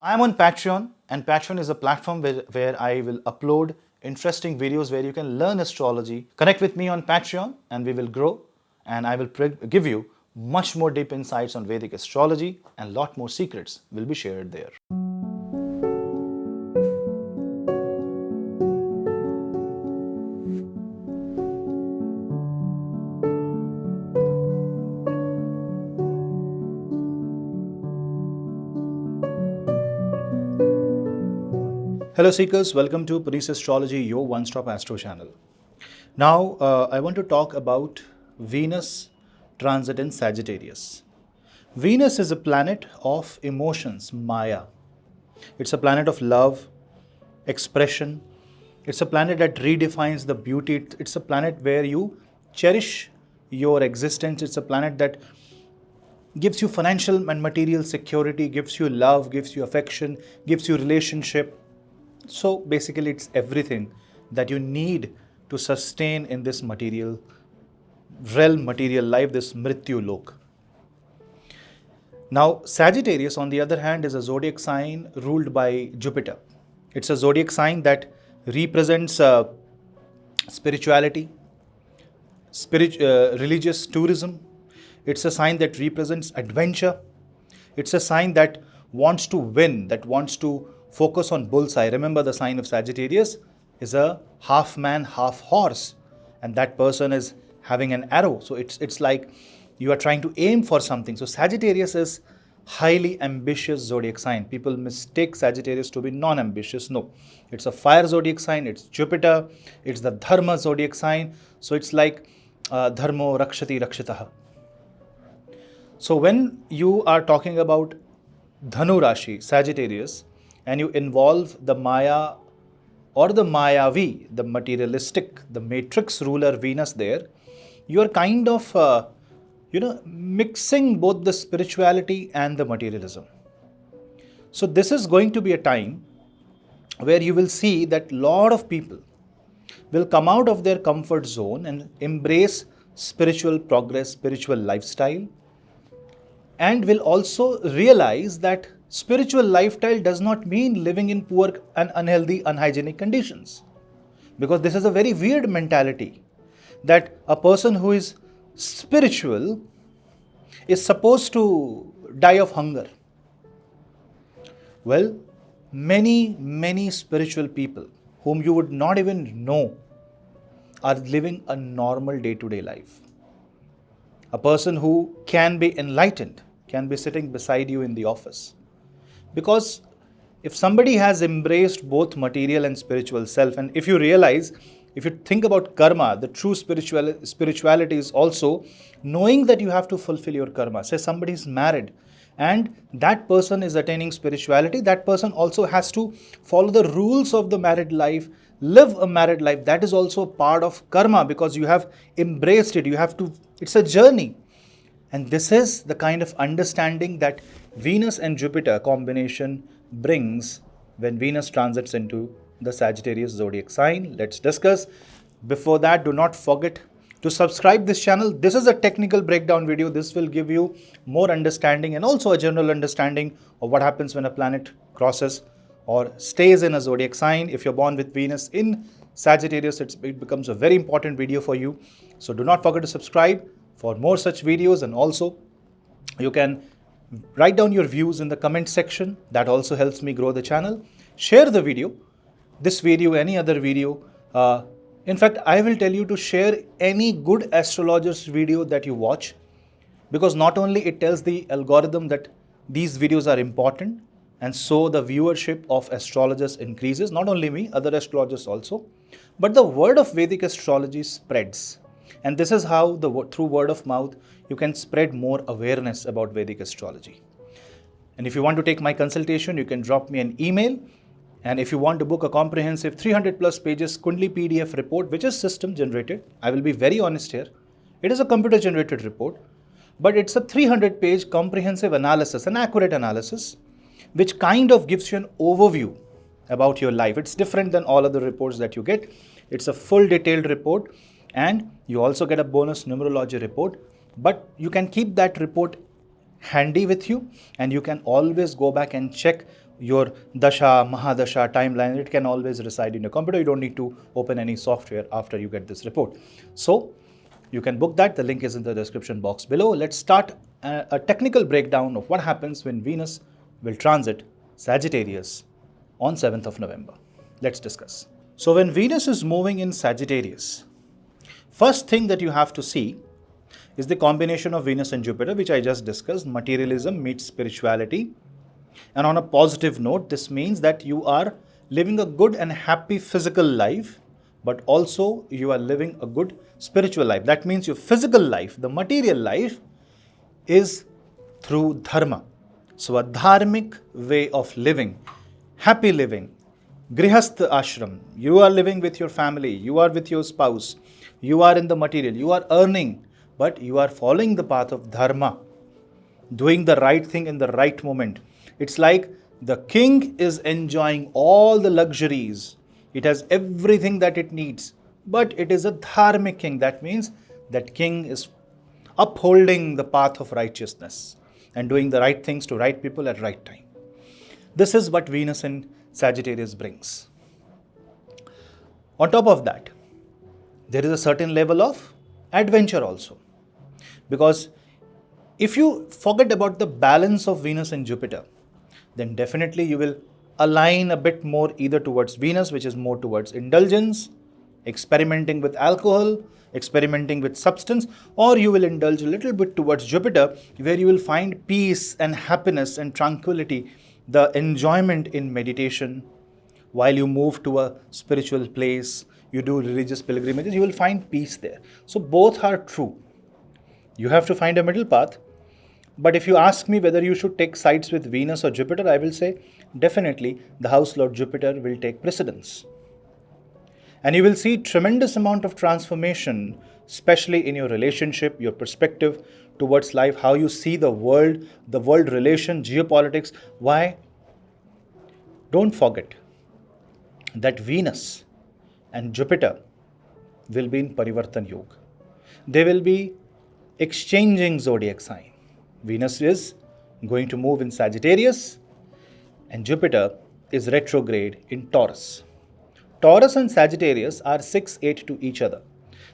I am on Patreon, and Patreon is a platform where I will upload interesting videos where you can learn astrology. Connect with me on Patreon, and we will grow. And I will give you much more deep insights on Vedic astrology, and lot more secrets will be shared there. Hello Seekers, welcome to Punneit Astrology, your one-stop astro channel. Now, I want to talk about Venus transit in Sagittarius. Venus is a planet of emotions, Maya. It's a planet of love, expression. It's a planet that redefines the beauty. It's a planet where you cherish your existence. It's a planet that gives you financial and material security, gives you love, gives you affection, gives you relationship. So basically, it's everything that you need to sustain in this material realm, material life, this Mrityu Lok. Now, Sagittarius, on the other hand, is a zodiac sign ruled by Jupiter. It's a zodiac sign that represents spirituality, religious tourism. It's a sign that represents adventure. It's a sign that wants to win, that wants to focus on bullseye. Remember, the sign of Sagittarius is a half man, half horse, and that person is having an arrow. So it's like you are trying to aim for something. So Sagittarius is highly ambitious zodiac sign. People mistake Sagittarius to be non-ambitious. No, it's a fire zodiac sign. It's Jupiter. It's the Dharma zodiac sign. So it's like Dharmo Rakshati Rakshitaha. So when you are talking about Dhanu Rashi, Sagittarius, and you involve the Maya or the Mayavi, the materialistic, the matrix ruler Venus there, you are kind of, mixing both the spirituality and the materialism. So this is going to be a time where you will see that a lot of people will come out of their comfort zone and embrace spiritual progress, spiritual lifestyle, and will also realize that spiritual lifestyle does not mean living in poor and unhealthy, unhygienic conditions. Because this is a very weird mentality that a person who is spiritual is supposed to die of hunger. Well, many spiritual people whom you would not even know are living a normal day-to-day life. A person who can be enlightened can be sitting beside you in the office. Because if somebody has embraced both material and spiritual self, and if you realize, if you think about karma, the true spirituality is also knowing that you have to fulfill your karma. Say somebody is married and that person is attaining spirituality, that person also has to follow the rules of the married life, live a married life. That is also part of karma because you have embraced it. You have to, it's a journey. And this is the kind of understanding that Venus and Jupiter combination brings when Venus transits into the Sagittarius zodiac sign. Let's discuss. Before that, do not forget to subscribe this channel. This is a technical breakdown video. This will give you more understanding and also a general understanding of what happens when a planet crosses or stays in a zodiac sign. If you're born with Venus in Sagittarius, it becomes a very important video for you. So do not forget to subscribe for more such videos, and also you can write down your views in the comment section. That also helps me grow the channel. Share the video, this video, any other video. In fact, I will tell you to share any good astrologer's video that you watch, because not only it tells the algorithm that these videos are important, and so the viewership of astrologers increases, not only me, other astrologers also, but the word of Vedic astrology spreads. And this is how, through word of mouth, you can spread more awareness about Vedic astrology. And if you want to take my consultation, you can drop me an email. And if you want to book a comprehensive 300 plus pages Kundali PDF report, which is system generated, I will be very honest here. It is a computer generated report, but it's a 300 page comprehensive analysis, an accurate analysis, which kind of gives you an overview about your life. It's different than all other reports that you get. It's a full detailed report. And you also get a bonus numerology report, but you can keep that report handy with you and you can always go back and check your Dasha, Mahadasha timeline, it can always reside in your computer. You don't need to open any software after you get this report. So you can book that. The link is in the description box below. Let's start a technical breakdown of what happens when Venus will transit Sagittarius on 7th of November. Let's discuss. So when Venus is moving in Sagittarius, first thing that you have to see is the combination of Venus and Jupiter, which I just discussed. Materialism meets spirituality. And on a positive note, this means that you are living a good and happy physical life, but also you are living a good spiritual life. That means your physical life, the material life, is through Dharma. So a dharmic way of living, happy living, grihastha ashram. You are living with your family, you are with your spouse, you are in the material, you are earning, but you are following the path of Dharma, doing the right thing in the right moment. It's like the king is enjoying all the luxuries. It has everything that it needs, but it is a dharmic king. That means that king is upholding the path of righteousness and doing the right things to right people at right time. This is what Venus in Sagittarius brings. On top of that, there is a certain level of adventure also. Because if you forget about the balance of Venus and Jupiter, then definitely you will align a bit more either towards Venus, which is more towards indulgence, experimenting with alcohol, experimenting with substance, or you will indulge a little bit towards Jupiter, where you will find peace and happiness and tranquility, the enjoyment in meditation. While you move to a spiritual place, you do religious pilgrimages, you will find peace there. So both are true. You have to find a middle path. But if you ask me whether you should take sides with Venus or Jupiter, I will say definitely the house lord Jupiter will take precedence. And you will see tremendous amount of transformation, especially in your relationship, your perspective towards life, how you see the world relation, geopolitics. Why? Don't forget that Venus and Jupiter will be in Parivartan Yoga. They will be exchanging zodiac sign. Venus is going to move in Sagittarius and Jupiter is retrograde in Taurus. Taurus and Sagittarius are 6-8 to each other.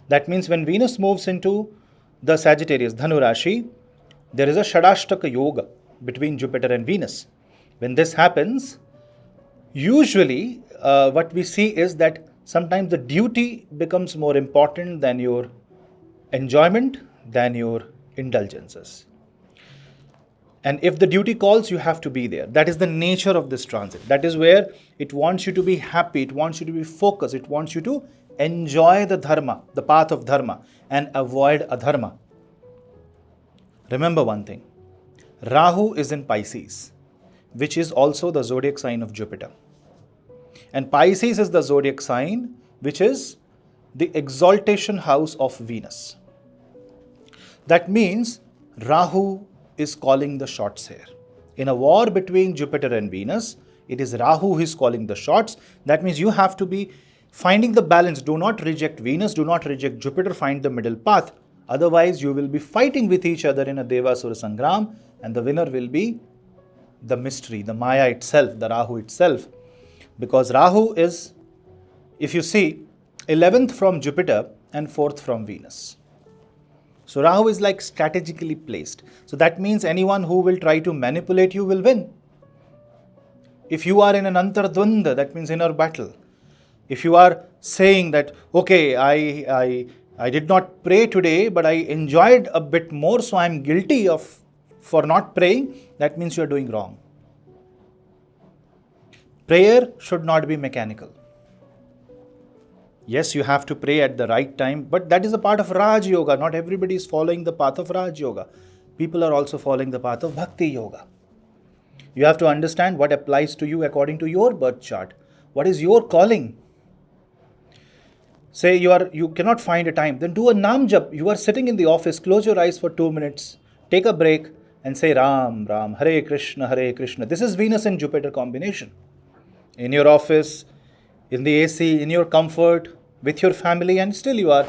That means when Venus moves into the Sagittarius, Dhanu Rashi, there is a Shadashtaka Yoga between Jupiter and Venus. When this happens, usually what we see is that sometimes the duty becomes more important than your enjoyment, than your indulgences. And if the duty calls, you have to be there. That is the nature of this transit. That is where it wants you to be happy, it wants you to be focused, it wants you to enjoy the Dharma, the path of Dharma, and avoid adharma. Remember one thing, Rahu is in Pisces, which is also the zodiac sign of Jupiter. And Pisces is the zodiac sign which is the exaltation house of Venus. That means Rahu is calling the shots here. In a war between Jupiter and Venus, it is Rahu who is calling the shots. That means you have to be finding the balance. Do not reject Venus, do not reject Jupiter, find the middle path. Otherwise, you will be fighting with each other in a Devasura Sangram, and the winner will be the mystery, the Maya itself, the Rahu itself. Because Rahu is, if you see, 11th from Jupiter and 4th from Venus. So Rahu is like strategically placed. So that means anyone who will try to manipulate you will win. If you are in an antardvanda, that means inner battle. If you are saying that, okay, I did not pray today, but I enjoyed a bit more, so I am guilty for not praying, that means you are doing wrong. Prayer should not be mechanical. Yes, you have to pray at the right time, but that is a part of Raj Yoga. Not everybody is following the path of Raj Yoga. People are also following the path of Bhakti Yoga. You have to understand what applies to you according to your birth chart. What is your calling? Say you cannot find a time, then do a Nam Jap. You are sitting in the office, close your eyes for 2 minutes, take a break and say Ram, Ram, Hare Krishna, Hare Krishna. This is Venus and Jupiter combination. In your office, in the AC, in your comfort, with your family, and still you are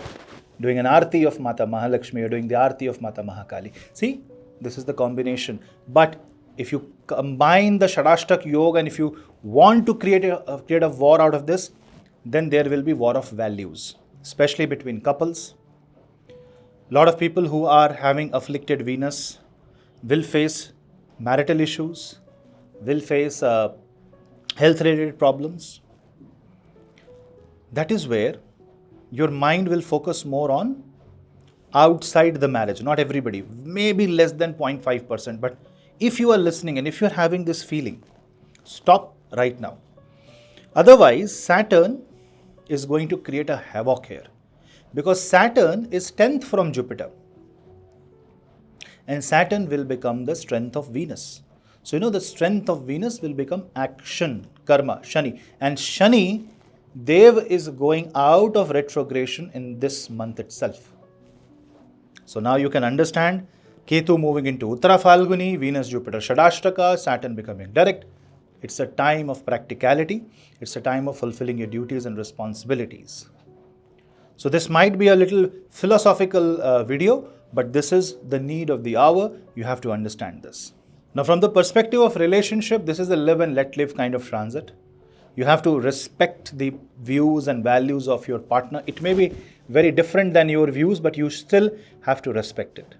doing an Aarti of Mata Mahalakshmi, you're doing the Aarti of Mata Mahakali. See, this is the combination. But if you combine the Shadashtak Yoga and if you want to create a war out of this, then there will be war of values, especially between couples. A lot of people who are having afflicted Venus will face marital issues, will face health-related problems. That is where your mind will focus more on outside the marriage. Not everybody, maybe less than 0.5%. But if you are listening and if you are having this feeling, stop right now. Otherwise, Saturn is going to create a havoc here. Because Saturn is 10th from Jupiter. And Saturn will become the strength of Venus. So, the strength of Venus will become action, karma, Shani. And Shani, Dev is going out of retrogression in this month itself. So, now you can understand Ketu moving into Uttara Falguni, Venus, Jupiter, Shadashtaka, Saturn becoming direct. It's a time of practicality. It's a time of fulfilling your duties and responsibilities. So this might be a little philosophical video, but this is the need of the hour. You have to understand this. Now, from the perspective of relationship, this is a live and let live kind of transit. You have to respect the views and values of your partner. It may be very different than your views, but you still have to respect it.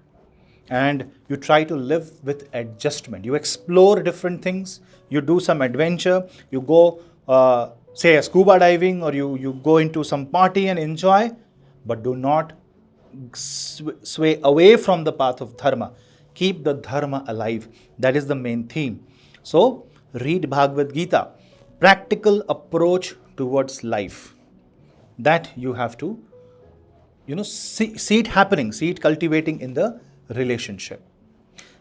And you try to live with adjustment. You explore different things. You do some adventure. You go say a scuba diving, or you go into some party and enjoy, but do not sway away from the path of Dharma. Keep the Dharma alive. That is the main theme. So, read Bhagavad Gita. Practical approach towards life. That you have to, see it happening, see it cultivating in the relationship.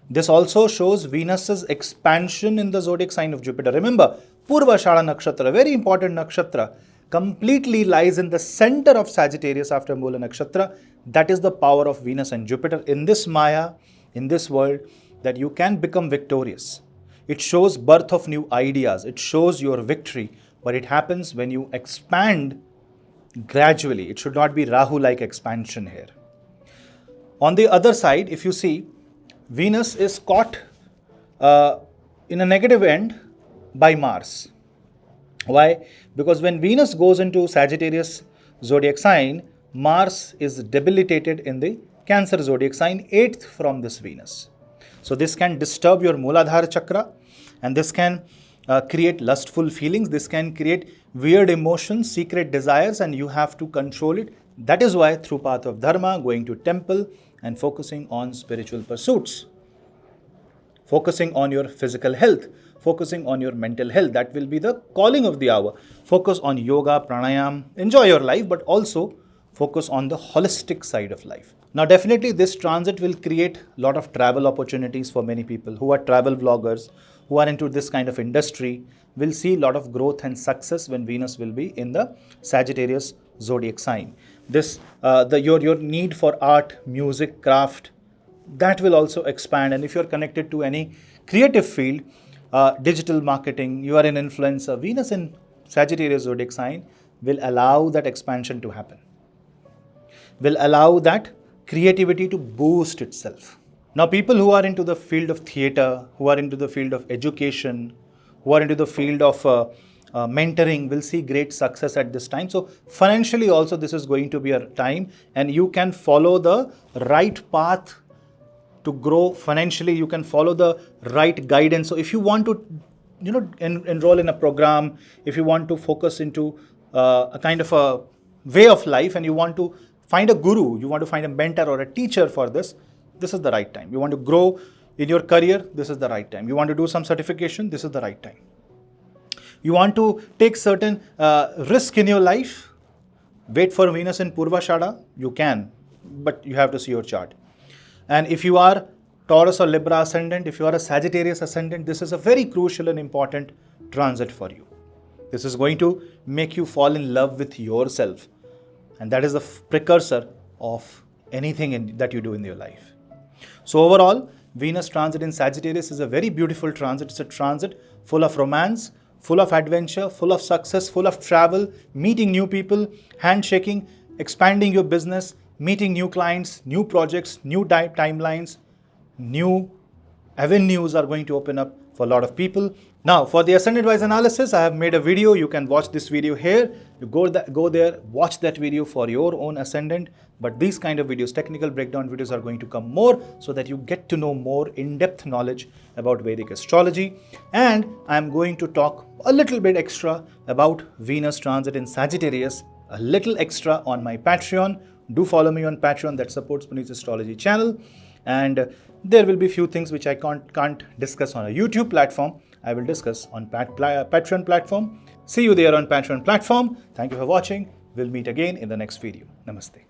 This also shows Venus's expansion in the zodiac sign of Jupiter. Remember, Purvashada Nakshatra, very important nakshatra, completely lies in the center of Sagittarius after Mula Nakshatra. That is the power of Venus and Jupiter in this Maya, in this world, that you can become victorious. It shows birth of new ideas. It shows your victory. But it happens when you expand gradually. It should not be Rahu-like expansion here. On the other side, if you see, Venus is caught in a negative end by Mars. Why? Because when Venus goes into Sagittarius zodiac sign, Mars is debilitated in the Cancer zodiac sign, 8th from this Venus. So this can disturb your Muladhara chakra, and this can create lustful feelings. This can create weird emotions, secret desires, and you have to control it. That is why through path of Dharma, going to temple and focusing on spiritual pursuits, focusing on your physical health, focusing on your mental health. That will be the calling of the hour. Focus on yoga, pranayam, enjoy your life, but also focus on the holistic side of life. Now, definitely this transit will create a lot of travel opportunities for many people who are travel vloggers, who are into this kind of industry, will see a lot of growth and success when Venus will be in the Sagittarius zodiac sign. This, your need for art, music, craft, that will also expand. And if you're connected to any creative field, digital marketing, you are an influencer, Venus in Sagittarius zodiac sign will allow that expansion to happen, will allow that creativity to boost itself. Now, people who are into the field of theatre, who are into the field of education, who are into the field of mentoring will see great success at this time. So financially also this is going to be a time, and you can follow the right path to grow financially. You can follow the right guidance. So if you want to enroll in a program, if you want to focus into a kind of a way of life, and you want to find a guru, you want to find a mentor or a teacher for this, this is the right time. You want to grow in your career, this is the right time. You want to do some certification, this is the right time. You want to take certain risk in your life, wait for Venus in Purvashada, you can, but you have to see your chart. And if you are Taurus or Libra ascendant, if you are a Sagittarius ascendant, this is a very crucial and important transit for you. This is going to make you fall in love with yourself. And that is the precursor of anything that you do in your life. So overall, Venus transit in Sagittarius is a very beautiful transit. It's a transit full of romance, full of adventure, full of success, full of travel, meeting new people, handshaking, expanding your business, meeting new clients, new projects, new timelines, new avenues are going to open up for a lot of people. Now, for the ascendant wise analysis, I have made a video. You can watch this video here. You go there, watch that video for your own ascendant. But these kind of videos, technical breakdown videos, are going to come more so that you get to know more in-depth knowledge about Vedic astrology. And I'm going to talk a little bit extra about Venus transit in Sagittarius, a little extra on my Patreon. Do follow me on Patreon, that supports Punneits Astrology channel. And there will be few things which I can't discuss on a YouTube platform. I will discuss on Patreon platform. See you there on Patreon platform. Thank you for watching. We'll meet again in the next video. Namaste.